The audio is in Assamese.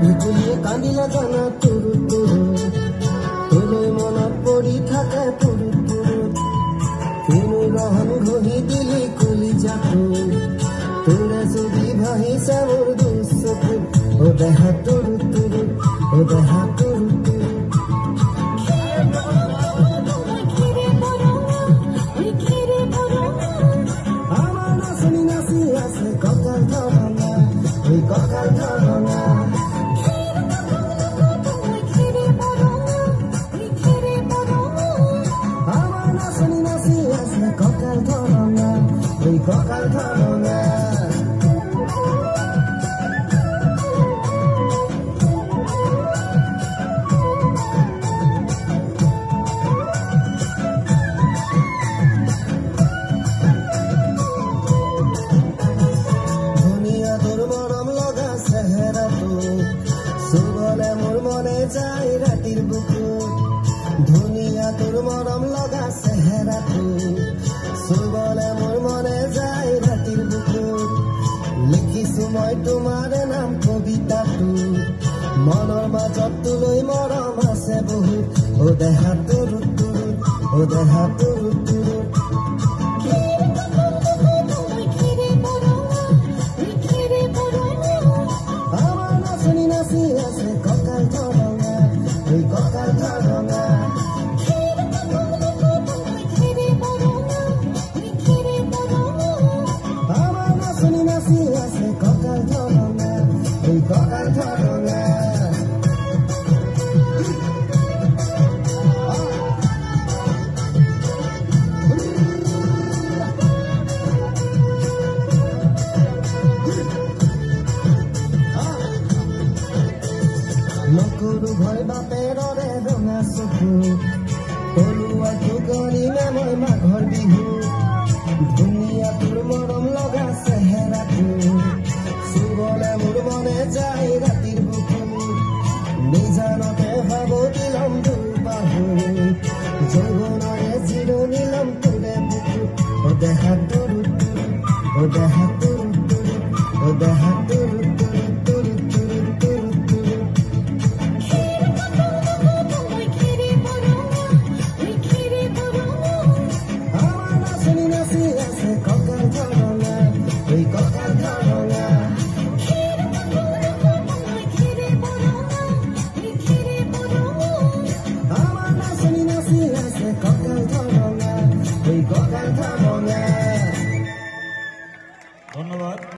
ভেকুলীয়ে কান্দিলে জানা তুৰু তুৰু তোলৈ মনত পৰি থাকে পুৰু পুৰু কিনো ৰহন ঘঁহি দিলি কলিজাটো তোৰে যদি ভাহিছে মোৰ দুচকু ও দেহা তুৰু তুৰু ও দেহা তুৰু তুৰু আমার নাচনি নাচি আছে ককাল ধরনা ওই ককাল ধরনা আমার নাচনি নাচি আছে ককাল ধরনা ওই ককাল ধরনা সুবলে মোর মনে যায় রাতির বুকু ধুনিয়া তোর মরম লগা চেহেরাটো সুবলে মোর মনে যায় রাতির বুকু লিখিছো মই তোমাৰ নাম কবিতাটো মনৰ মাজত তোলৈ মৰম আছে বহুত ও দেহা তুৰু তুৰু ও দেহা তুৰু তুৰু নকৰো ভয় বাপেৰৰে ৰঙা চকু পলুৱাই গৰিমে মই মাঘৰ বিহু